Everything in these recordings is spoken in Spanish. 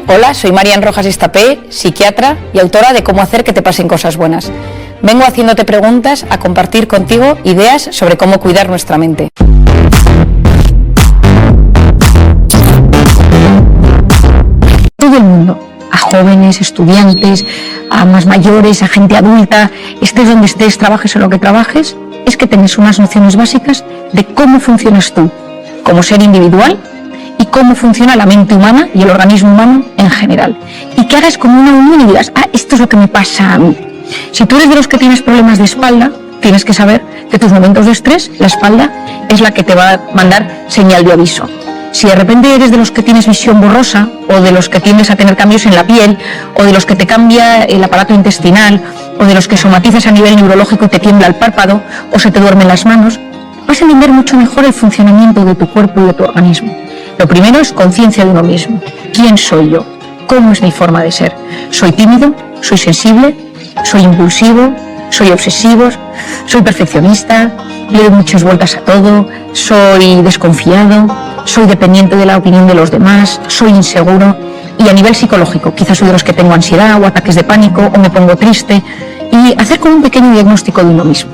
Hola, soy Marian Rojas Estapé, psiquiatra y autora de Cómo hacer que te pasen cosas buenas. Vengo haciéndote preguntas a compartir contigo ideas sobre cómo cuidar nuestra mente. Todo el mundo, a jóvenes, estudiantes, a más mayores, a gente adulta, estés donde estés, trabajes en lo que trabajes, es que tenés unas nociones básicas de cómo funcionas tú como ser individual y cómo funciona la mente humana y el organismo humano en general. Y que hagas como una unión y digas, esto es lo que me pasa a mí. Si tú eres de los que tienes problemas de espalda, tienes que saber que tus momentos de estrés, la espalda es la que te va a mandar señal de aviso. Si de repente eres de los que tienes visión borrosa, o de los que tiendes a tener cambios en la piel, o de los que te cambia el aparato intestinal, o de los que somatizas a nivel neurológico y te tiembla el párpado, o se te duermen las manos, vas a entender mucho mejor el funcionamiento de tu cuerpo y de tu organismo. Lo primero es conciencia de uno mismo. ¿Quién soy yo? ¿Cómo es mi forma de ser? ¿Soy tímido? ¿Soy sensible? ¿Soy impulsivo? ¿Soy obsesivo? ¿Soy perfeccionista? ¿Le doy muchas vueltas a todo? ¿Soy desconfiado? ¿Soy dependiente de la opinión de los demás? ¿Soy inseguro? Y a nivel psicológico, quizás soy de los que tengo ansiedad o ataques de pánico o me pongo triste. Y hacer como un pequeño diagnóstico de uno mismo.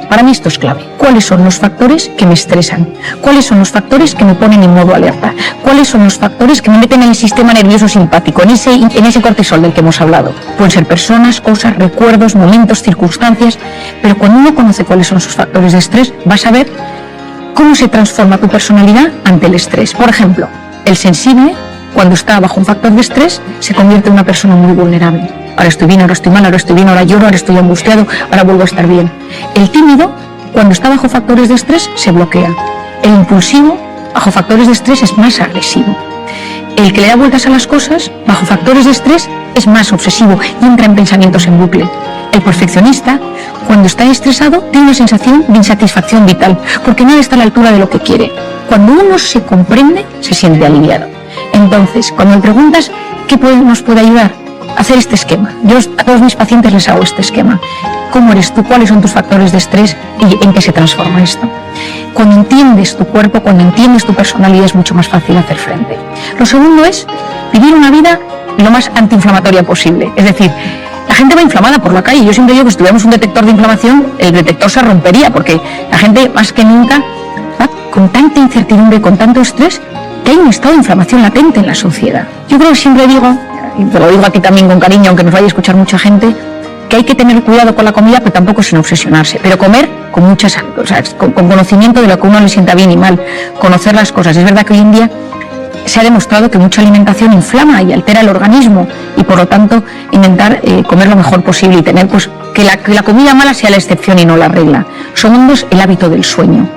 Para mí esto es clave. ¿Cuáles son los factores que me estresan? ¿Cuáles son los factores que me ponen en modo alerta? ¿Cuáles son los factores que me meten en el sistema nervioso simpático, en ese cortisol del que hemos hablado? Pueden ser personas, cosas, recuerdos, momentos, circunstancias, pero cuando uno conoce cuáles son sus factores de estrés, vas a ver cómo se transforma tu personalidad ante el estrés. Por ejemplo, el sensible, cuando está bajo un factor de estrés, se convierte en una persona muy vulnerable. Ahora estoy bien, ahora estoy mal, ahora estoy bien, ahora lloro, ahora estoy angustiado, ahora vuelvo a estar bien. El tímido, cuando está bajo factores de estrés, se bloquea. El impulsivo, bajo factores de estrés, es más agresivo. El que le da vueltas a las cosas, bajo factores de estrés, es más obsesivo y entra en pensamientos en bucle. El perfeccionista, cuando está estresado, tiene una sensación de insatisfacción vital, porque nada está a la altura de lo que quiere. Cuando uno se comprende, se siente aliviado. Entonces, cuando me preguntas qué nos puede ayudar, hacer este esquema. Yo a todos mis pacientes les hago este esquema. ¿Cómo eres tú? ¿Cuáles son tus factores de estrés? ¿Y en qué se transforma esto? Cuando entiendes tu cuerpo, cuando entiendes tu personalidad, es mucho más fácil hacer frente. Lo segundo es vivir una vida lo más antiinflamatoria posible. Es decir, la gente va inflamada por la calle. Yo siempre digo que si tuviéramos un detector de inflamación, el detector se rompería, porque la gente más que nunca va con tanta incertidumbre, con tanto estrés, que hay un estado de inflamación latente en la sociedad. Yo creo que siempre digo, y te lo digo a ti también con cariño, aunque nos vaya a escuchar mucha gente, que hay que tener cuidado con la comida, pero tampoco sin obsesionarse, pero comer con muchas, o sea, con conocimiento de lo que a uno le sienta bien y mal, conocer las cosas. Es verdad que hoy en día se ha demostrado que mucha alimentación inflama y altera el organismo, y por lo tanto intentar comer lo mejor posible y tener pues que la comida mala sea la excepción y no la regla. Segundo es el hábito del sueño.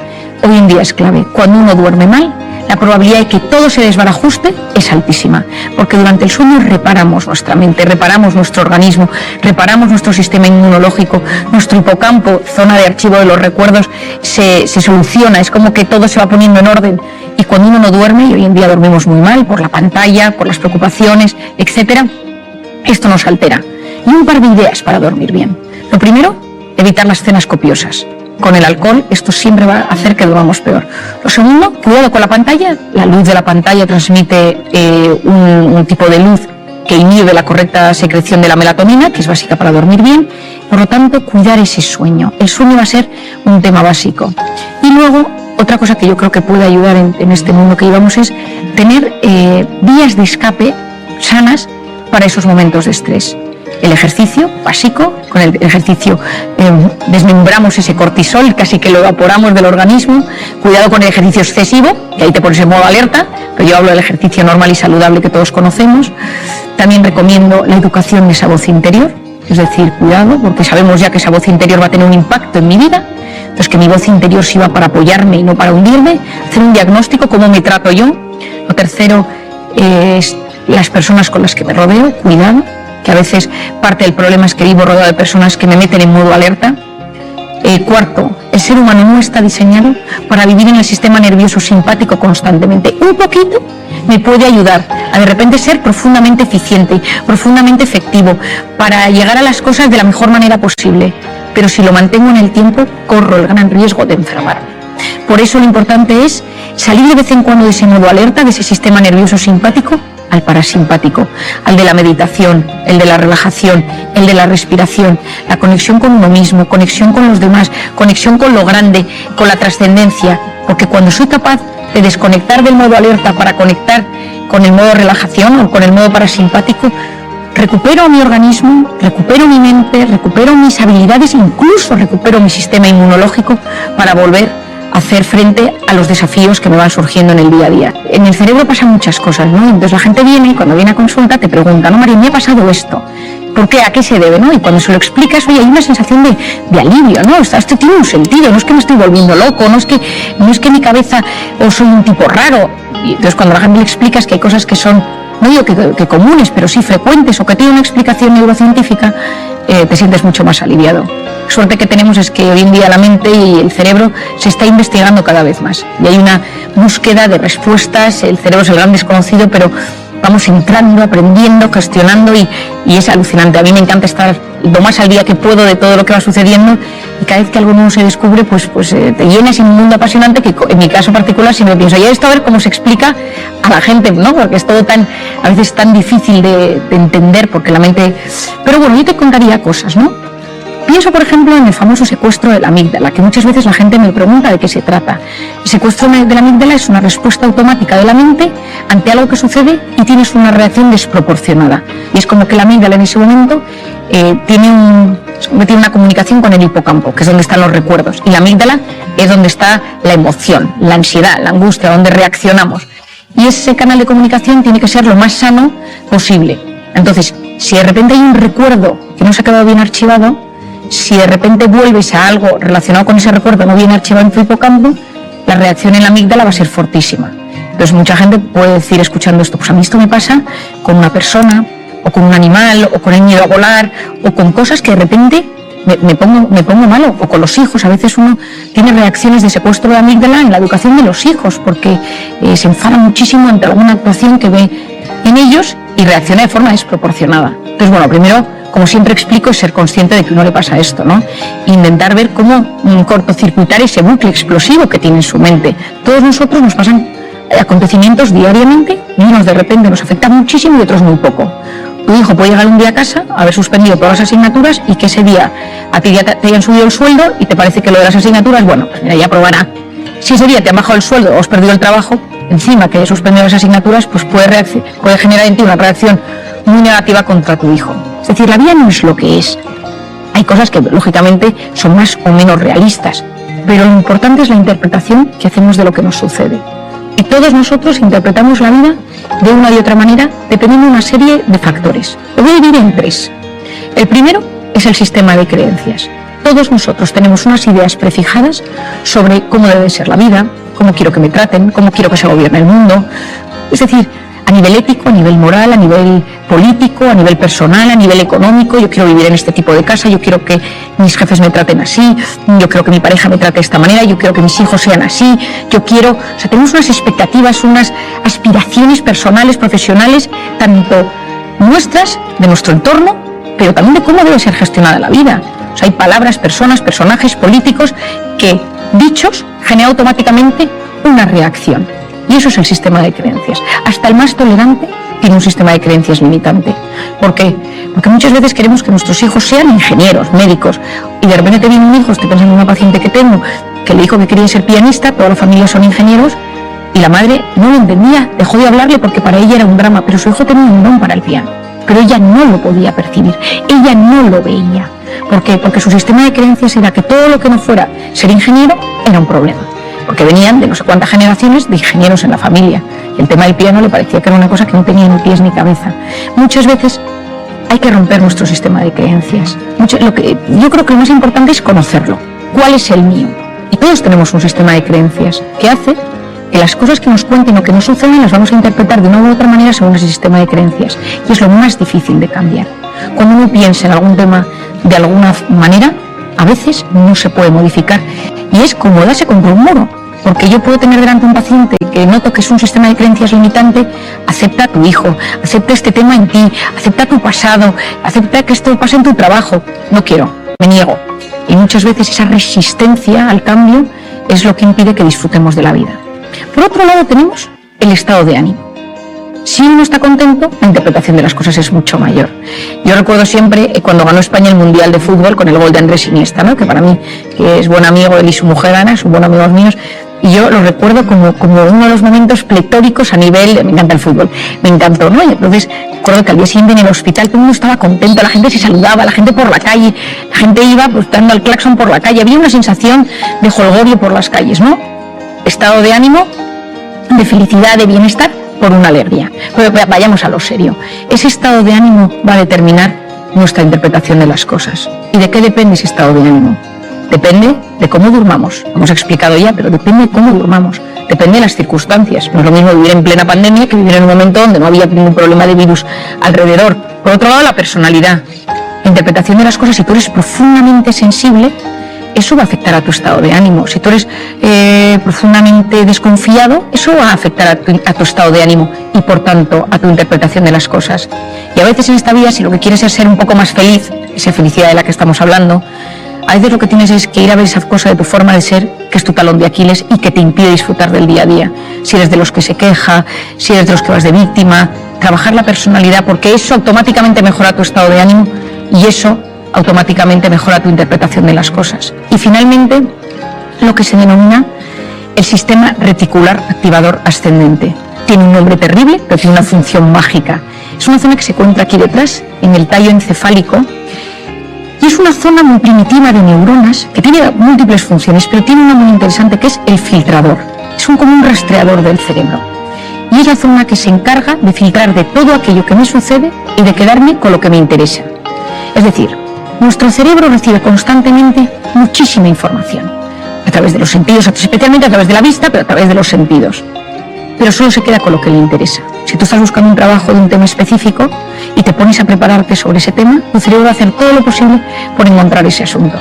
Hoy en día es clave. Cuando uno duerme mal, la probabilidad de que todo se desbarajuste es altísima, porque durante el sueño reparamos nuestra mente, reparamos nuestro organismo, reparamos nuestro sistema inmunológico, nuestro hipocampo, zona de archivo de los recuerdos, se soluciona, es como que todo se va poniendo en orden. Y cuando uno no duerme, y hoy en día dormimos muy mal por la pantalla, por las preocupaciones, etcétera, esto nos altera. Y un par de ideas para dormir bien. Lo primero, evitar las cenas copiosas. Con el alcohol esto siempre va a hacer que durmamos peor. Lo segundo, cuidado con la pantalla. La luz de la pantalla transmite un tipo de luz que inhibe la correcta secreción de la melatonina, que es básica para dormir bien. Por lo tanto, cuidar ese sueño. El sueño va a ser un tema básico. Y luego, otra cosa que yo creo que puede ayudar en este mundo que llevamos es tener vías de escape sanas para esos momentos de estrés. El ejercicio básico, con el ejercicio desmembramos ese cortisol, casi que lo evaporamos del organismo. Cuidado con el ejercicio excesivo, que ahí te pones en modo alerta, pero yo hablo del ejercicio normal y saludable que todos conocemos. También recomiendo la educación de esa voz interior, es decir, cuidado, porque sabemos ya que esa voz interior va a tener un impacto en mi vida. Entonces, que mi voz interior sirva para apoyarme y no para hundirme. Hacer un diagnóstico, cómo me trato yo. Lo tercero es las personas con las que me rodeo, cuidado, que a veces parte del problema es que vivo rodeado de personas que me meten en modo alerta. Cuarto, el ser humano no está diseñado para vivir en el sistema nervioso simpático constantemente. Un poquito me puede ayudar a de repente ser profundamente eficiente, profundamente efectivo, para llegar a las cosas de la mejor manera posible. Pero si lo mantengo en el tiempo, corro el gran riesgo de enfermarme. Por eso lo importante es salir de vez en cuando de ese modo alerta, de ese sistema nervioso simpático, al parasimpático, al de la meditación, el de la relajación, el de la respiración, la conexión con uno mismo, conexión con los demás, conexión con lo grande, con la trascendencia, porque cuando soy capaz de desconectar del modo alerta para conectar con el modo relajación o con el modo parasimpático, recupero mi organismo, recupero mi mente, recupero mis habilidades, incluso recupero mi sistema inmunológico para volver a hacer frente a los desafíos que me van surgiendo en el día a día. En el cerebro pasan muchas cosas, ¿no? Entonces la gente viene y cuando viene a consulta te pregunta, no, María, me ha pasado esto. ¿Por qué? ¿A qué se debe? ¿No? Y cuando se lo explicas, oye, hay una sensación de alivio, ¿no? Esto tiene un sentido, no es que me estoy volviendo loco, no es que mi cabeza o soy un tipo raro. Y entonces cuando la gente le explicas que hay cosas que son, no digo que comunes, pero sí frecuentes o que tienen una explicación neurocientífica, te sientes mucho más aliviado. Suerte que tenemos es que hoy en día la mente y el cerebro se está investigando cada vez más y hay una búsqueda de respuestas. El cerebro es el gran desconocido, pero vamos entrando, aprendiendo, gestionando y es alucinante. A mí me encanta estar lo más al día que puedo de todo lo que va sucediendo y cada vez que algo nuevo se descubre, pues te llenas en un mundo apasionante que en mi caso particular siempre pienso, y esto a ver cómo se explica a la gente, ¿no? Porque es todo a veces tan difícil de entender porque la mente... Pero bueno, yo te contaría cosas, ¿no? Pienso, por ejemplo, en el famoso secuestro de la amígdala, que muchas veces la gente me pregunta de qué se trata. El secuestro de la amígdala es una respuesta automática de la mente ante algo que sucede y tienes una reacción desproporcionada. Y es como que la amígdala en ese momento tiene una comunicación con el hipocampo, que es donde están los recuerdos. Y la amígdala es donde está la emoción, la ansiedad, la angustia, donde reaccionamos. Y ese canal de comunicación tiene que ser lo más sano posible. Entonces, si de repente hay un recuerdo que no se ha quedado bien archivado, si de repente vuelves a algo relacionado con ese recuerdo no bien archivado en tu hipocampo, la reacción en la amígdala va a ser fortísima. Entonces mucha gente puede decir escuchando esto, pues a mí esto me pasa con una persona, o con un animal, o con el miedo a volar, o con cosas que de repente me pongo malo, o con los hijos. A veces uno tiene reacciones de secuestro de amígdala en la educación de los hijos, porque se enfada muchísimo ante alguna actuación que ve en ellos y reacciona de forma desproporcionada. Entonces, bueno, primero, como siempre explico, es ser consciente de que uno le pasa esto, ¿no? Intentar ver cómo cortocircuitar ese bucle explosivo que tiene en su mente. Todos nosotros nos pasan acontecimientos diariamente y unos de repente nos afectan muchísimo y otros muy poco. Tu hijo puede llegar un día a casa, haber suspendido todas las asignaturas y que ese día a ti ya te hayan subido el sueldo y te parece que lo de las asignaturas, bueno, pues mira, ya probará. Si ese día te han bajado el sueldo o has perdido el trabajo, encima que hayas suspendido las asignaturas, pues puede generar en ti una reacción muy negativa contra tu hijo. Es decir, la vida no es lo que es. Hay cosas que, lógicamente, son más o menos realistas, pero lo importante es la interpretación que hacemos de lo que nos sucede. Y todos nosotros interpretamos la vida de una y otra manera, dependiendo de una serie de factores. Lo voy a dividir en tres. El primero es el sistema de creencias. Todos nosotros tenemos unas ideas prefijadas sobre cómo debe ser la vida, cómo quiero que me traten, cómo quiero que se gobierne el mundo. Es decir, a nivel ético, a nivel moral, a nivel político, a nivel personal, a nivel económico. Yo quiero vivir en este tipo de casa, yo quiero que mis jefes me traten así, yo quiero que mi pareja me trate de esta manera, yo quiero que mis hijos sean así, tenemos unas expectativas, unas aspiraciones personales, profesionales, tanto nuestras, de nuestro entorno, pero también de cómo debe ser gestionada la vida. O sea, hay palabras, personas, personajes, políticos que, dichos, generan automáticamente una reacción. Y eso es el sistema de creencias. Hasta el más tolerante tiene un sistema de creencias limitante. ¿Por qué? Porque muchas veces queremos que nuestros hijos sean ingenieros, médicos, y de repente te viene un hijo, estoy pensando en una paciente que tengo, que le dijo que quería ser pianista, toda la familia son ingenieros, y la madre no lo entendía, dejó de hablarle porque para ella era un drama, pero su hijo tenía un don para el piano. Pero ella no lo podía percibir, ella no lo veía. ¿Por qué? Porque su sistema de creencias era que todo lo que no fuera ser ingeniero era un problema. Porque venían de no sé cuántas generaciones de ingenieros en la familia. Y el tema del piano le parecía que era una cosa que no tenía ni pies ni cabeza. Muchas veces hay que romper nuestro sistema de creencias. Yo creo que lo más importante es conocerlo. ¿Cuál es el mío? Y todos tenemos un sistema de creencias que hace que las cosas que nos cuenten o que nos suceden las vamos a interpretar de una u otra manera según ese sistema de creencias. Y es lo más difícil de cambiar. Cuando uno piensa en algún tema de alguna manera, a veces no se puede modificar. Y es como darse contra un muro, porque yo puedo tener delante un paciente que noto que es un sistema de creencias limitante, acepta a tu hijo, acepta este tema en ti, acepta tu pasado, acepta que esto pase en tu trabajo. No quiero, me niego. Y muchas veces esa resistencia al cambio es lo que impide que disfrutemos de la vida. Por otro lado tenemos el estado de ánimo. Si uno está contento, la interpretación de las cosas es mucho mayor. Yo recuerdo siempre cuando ganó España el Mundial de Fútbol con el gol de Andrés Iniesta, ¿no? Que para mí, que es buen amigo, él y su mujer Ana, son buenos amigos míos, y yo lo recuerdo como uno de los momentos pletóricos a nivel, me encanta el fútbol, me encantó, ¿no? Y entonces recuerdo que al día siguiente en el hospital todo el mundo estaba contento, la gente se saludaba, la gente por la calle, la gente iba pues dando al claxon por la calle, había una sensación de jolgorio por las calles, ¿no? Estado de ánimo, de felicidad, de bienestar, por una alegría. Pero vayamos a lo serio. Ese estado de ánimo va a determinar nuestra interpretación de las cosas. ¿Y de qué depende ese estado de ánimo? Depende de cómo durmamos. Lo hemos explicado ya, pero depende de cómo durmamos. Depende de las circunstancias. No es lo mismo vivir en plena pandemia que vivir en un momento donde no había ningún problema de virus alrededor. Por otro lado, la personalidad. La interpretación de las cosas, si tú eres profundamente sensible, eso va a afectar a tu estado de ánimo. Si tú eres profundamente desconfiado, eso va a afectar a tu estado de ánimo y, por tanto, a tu interpretación de las cosas. Y a veces en esta vida, si lo que quieres es ser un poco más feliz, esa felicidad de la que estamos hablando, a veces lo que tienes es que ir a ver esa cosa de tu forma de ser, que es tu talón de Aquiles y que te impide disfrutar del día a día. Si eres de los que se queja, si eres de los que vas de víctima, trabajar la personalidad, porque eso automáticamente mejora tu estado de ánimo y eso automáticamente mejora tu interpretación de las cosas. Y finalmente, lo que se denomina el sistema reticular activador ascendente. Tiene un nombre terrible, pero tiene una función mágica. Es una zona que se encuentra aquí detrás, en el tallo encefálico, y es una zona muy primitiva de neuronas que tiene múltiples funciones, pero tiene una muy interesante que es el filtrador. Es como un rastreador del cerebro. Y es la zona que se encarga de filtrar de todo aquello que me sucede y de quedarme con lo que me interesa. Es decir, nuestro cerebro recibe constantemente muchísima información, a través de los sentidos, especialmente a través de la vista, pero a través de los sentidos. Pero solo se queda con lo que le interesa. Si tú estás buscando un trabajo de un tema específico y te pones a prepararte sobre ese tema, tu cerebro va a hacer todo lo posible por encontrar ese asunto.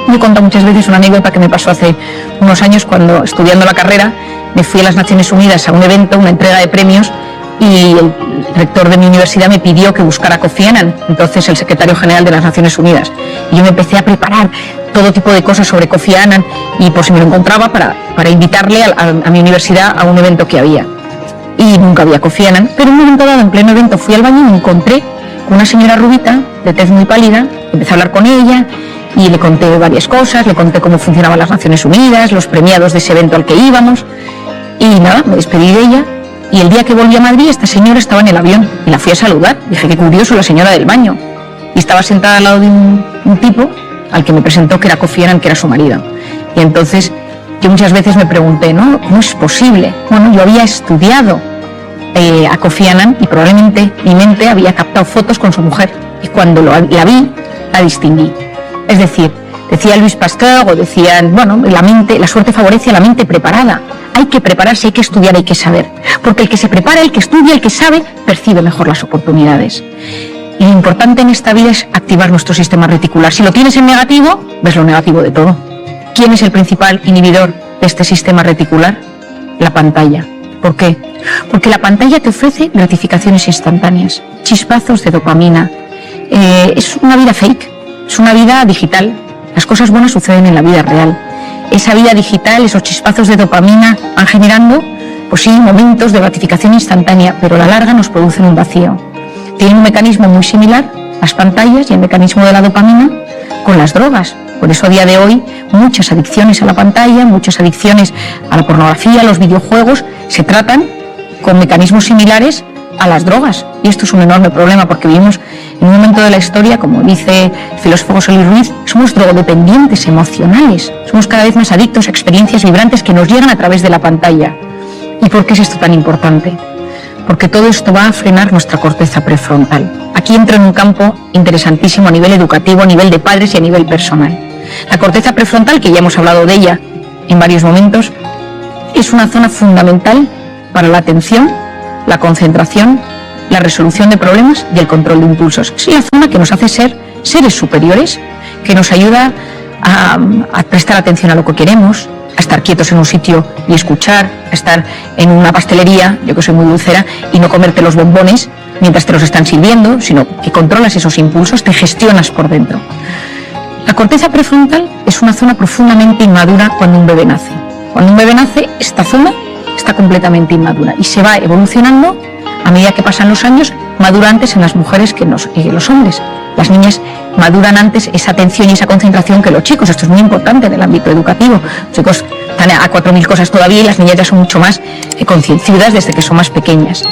Yo he contado muchas veces una anécdota que me pasó hace unos años cuando, estudiando la carrera, me fui a las Naciones Unidas a un evento, una entrega de premios, y el rector de mi universidad me pidió que buscara a Kofi Annan, entonces el secretario general de las Naciones Unidas. Y yo me empecé a preparar todo tipo de cosas sobre Kofi Annan y por si me lo encontraba para invitarle a mi universidad a un evento que había. Y nunca había Kofi Annan, pero en un momento dado, en pleno evento, fui al baño y me encontré con una señora rubita, de tez muy pálida. Empecé a hablar con ella y le conté varias cosas, le conté cómo funcionaban las Naciones Unidas, los premiados de ese evento al que íbamos. Y nada, me despedí de ella. Y el día que volví a Madrid, esta señora estaba en el avión y la fui a saludar. Dije, qué curioso, la señora del baño. Y estaba sentada al lado de un tipo al que me presentó que era Kofi Annan, que era su marido. Y entonces yo muchas veces me pregunté, ¿no? ¿Cómo es posible? Bueno, yo había estudiado a Kofi Annan y probablemente mi mente había captado fotos con su mujer. Y cuando la vi, la distinguí. Es decir, decía Luis Pasteur o decían, bueno, la suerte favorece a la mente preparada. Hay que prepararse, hay que estudiar, hay que saber. Porque el que se prepara, el que estudia, el que sabe, percibe mejor las oportunidades. Y lo importante en esta vida es activar nuestro sistema reticular. Si lo tienes en negativo, ves lo negativo de todo. ¿Quién es el principal inhibidor de este sistema reticular? La pantalla. ¿Por qué? Porque la pantalla te ofrece gratificaciones instantáneas, chispazos de dopamina. Es una vida fake, es una vida digital. Las cosas buenas suceden en la vida real. Esa vida digital, esos chispazos de dopamina van generando, pues sí, momentos de gratificación instantánea, pero a la larga nos producen un vacío. Tienen un mecanismo muy similar, las pantallas y el mecanismo de la dopamina, con las drogas. Por eso a día de hoy muchas adicciones a la pantalla, muchas adicciones a la pornografía, a los videojuegos, se tratan con mecanismos similares a las drogas. Y esto es un enorme problema porque vivimos en un momento de la historia, como dice el filósofo José Luis Ruiz, somos drogodependientes emocionales. Somos cada vez más adictos a experiencias vibrantes que nos llegan a través de la pantalla. ¿Y por qué es esto tan importante? Porque todo esto va a frenar nuestra corteza prefrontal. Aquí entro en un campo interesantísimo a nivel educativo, a nivel de padres y a nivel personal. La corteza prefrontal, que ya hemos hablado de ella en varios momentos, es una zona fundamental para la atención, la concentración, la resolución de problemas y el control de impulsos. Es la zona que nos hace ser seres superiores, que nos ayuda a prestar atención a lo que queremos, a estar quietos en un sitio y escuchar, a estar en una pastelería, yo que soy muy dulcera, y no comerte los bombones mientras te los están sirviendo, sino que controlas esos impulsos, te gestionas por dentro. La corteza prefrontal es una zona profundamente inmadura cuando un bebé nace. Cuando un bebé nace, esta zona está completamente inmadura y se va evolucionando a medida que pasan los años, madura antes en las mujeres que en los hombres. Las niñas maduran antes esa atención y esa concentración que los chicos. Esto es muy importante en el ámbito educativo. Los chicos están a 4.000 cosas todavía y las niñas ya son mucho más concienciadas desde que son más pequeñas.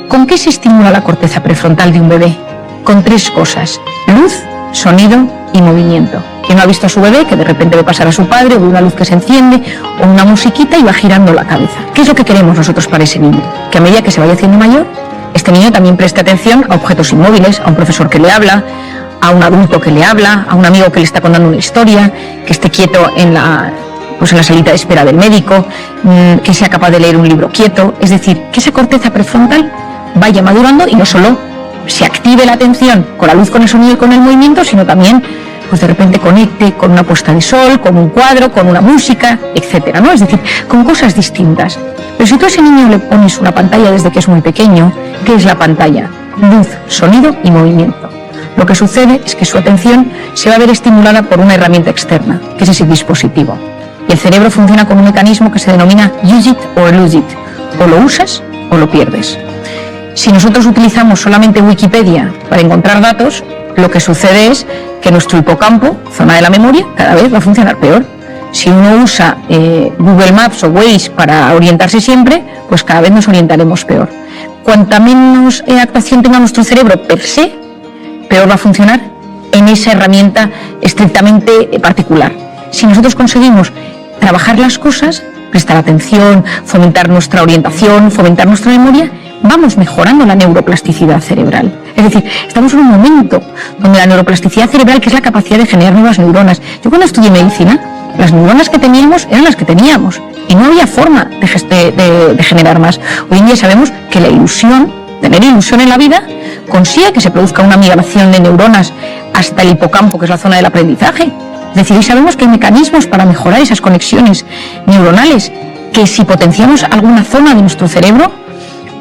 ¿Con qué se estimula la corteza prefrontal de un bebé? Con 3 cosas: luz, sonido y movimiento. ¿Quién no ha visto a su bebé que de repente ve pasar a su padre, o ve una luz que se enciende, o una musiquita y va girando la cabeza? ¿Qué es lo que queremos nosotros para ese niño? Que a medida que se vaya haciendo mayor, este niño también preste atención a objetos inmóviles, a un profesor que le habla, a un adulto que le habla, a un amigo que le está contando una historia, que esté quieto en la salita de espera del médico, que sea capaz de leer un libro quieto. Es decir, que esa corteza prefrontal vaya madurando y no solo se active la atención con la luz, con el sonido y con el movimiento, sino también pues de repente conecte con una puesta de sol, con un cuadro, con una música, etcétera, ¿no? Es decir, con cosas distintas. Pero si tú a ese niño le pones una pantalla desde que es muy pequeño, ¿qué es la pantalla? Luz, sonido y movimiento. Lo que sucede es que su atención se va a ver estimulada por una herramienta externa, que es ese dispositivo. Y el cerebro funciona con un mecanismo que se denomina use it or lose it. O lo usas o lo pierdes. Si nosotros utilizamos solamente Wikipedia para encontrar datos, lo que sucede es que nuestro hipocampo, zona de la memoria, cada vez va a funcionar peor. Si uno usa Google Maps o Waze para orientarse siempre, pues cada vez nos orientaremos peor. Cuanta menos actuación tenga nuestro cerebro per se, peor va a funcionar en esa herramienta estrictamente particular. Si nosotros conseguimos trabajar las cosas, prestar atención, fomentar nuestra orientación, fomentar nuestra memoria, vamos mejorando la neuroplasticidad cerebral. Es decir, estamos en un momento donde la neuroplasticidad cerebral, que es la capacidad de generar nuevas neuronas. Yo cuando estudié medicina, las neuronas que teníamos eran las que teníamos y no había forma de generar más. Hoy en día sabemos que la ilusión, tener ilusión en la vida, consigue que se produzca una migración de neuronas hasta el hipocampo, que es la zona del aprendizaje. Es decir, hoy sabemos que hay mecanismos para mejorar esas conexiones neuronales, que si potenciamos alguna zona de nuestro cerebro,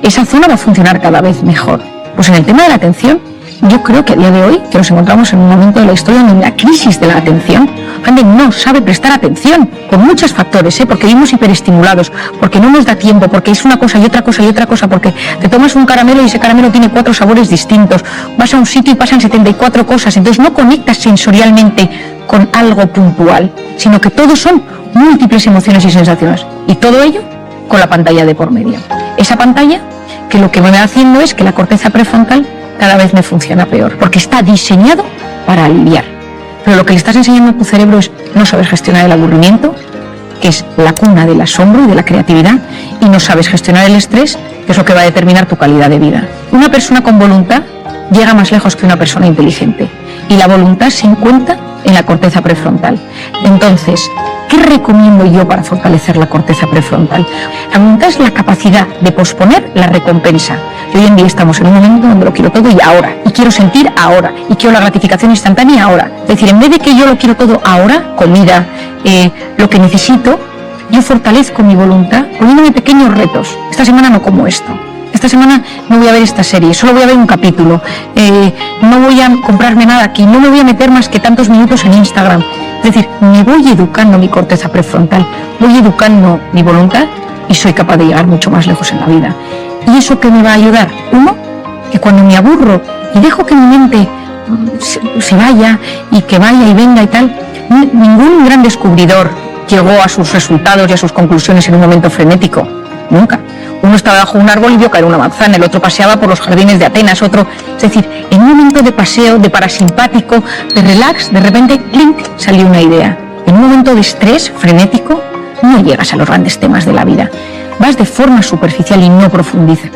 esa zona va a funcionar cada vez mejor. Pues en el tema de la atención, yo creo que a día de hoy, que nos encontramos en un momento de la historia donde la crisis de la atención, la gente no sabe prestar atención, por muchos factores, porque vivimos hiperestimulados, porque no nos da tiempo, porque es una cosa y otra cosa y otra cosa, porque te tomas un caramelo y ese caramelo tiene 4 sabores distintos, vas a un sitio y pasan 74 cosas, entonces no conectas sensorialmente con algo puntual, sino que todo son múltiples emociones y sensaciones, y todo ello con la pantalla de por medio. Esa pantalla que lo que me va haciendo es que la corteza prefrontal cada vez me funciona peor, porque está diseñado para aliviar. Pero lo que le estás enseñando a tu cerebro es no saber gestionar el aburrimiento, que es la cuna del asombro y de la creatividad, y no sabes gestionar el estrés, que es lo que va a determinar tu calidad de vida. Una persona con voluntad llega más lejos que una persona inteligente, y la voluntad se encuentra en la corteza prefrontal. Entonces, ¿qué recomiendo yo para fortalecer la corteza prefrontal? La voluntad es la capacidad de posponer la recompensa. Y hoy en día estamos en un momento donde lo quiero todo y ahora, y quiero sentir ahora, y quiero la gratificación instantánea ahora. Es decir, en vez de que yo lo quiero todo ahora, comida, lo que necesito, yo fortalezco mi voluntad poniéndome pequeños retos. Esta semana no como esto. Esta semana no voy a ver esta serie, solo voy a ver un capítulo, no voy a comprarme nada aquí, no me voy a meter más que tantos minutos en Instagram. Es decir, me voy educando mi corteza prefrontal, voy educando mi voluntad y soy capaz de llegar mucho más lejos en la vida. ¿Y eso qué me va a ayudar? Uno, que cuando me aburro y dejo que mi mente se vaya y que vaya y venga y tal, ningún gran descubridor llegó a sus resultados y a sus conclusiones en un momento frenético, nunca. Uno estaba bajo un árbol y vio caer una manzana, el otro paseaba por los jardines de Atenas, otro... Es decir, en un momento de paseo, de parasimpático, de relax, de repente, ¡clink!, salió una idea. En un momento de estrés frenético, no llegas a los grandes temas de la vida. Vas de forma superficial y no profundizas.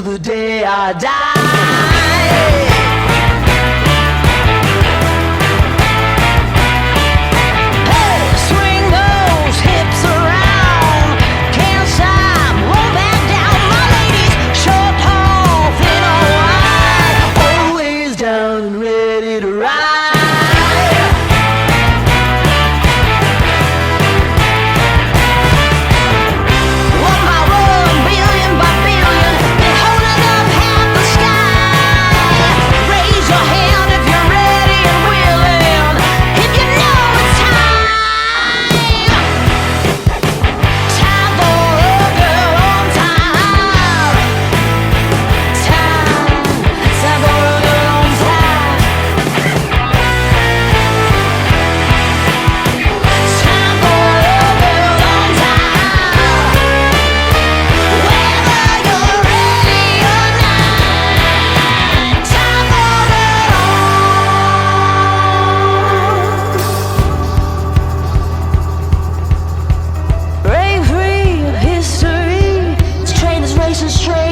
till the day I die. Straight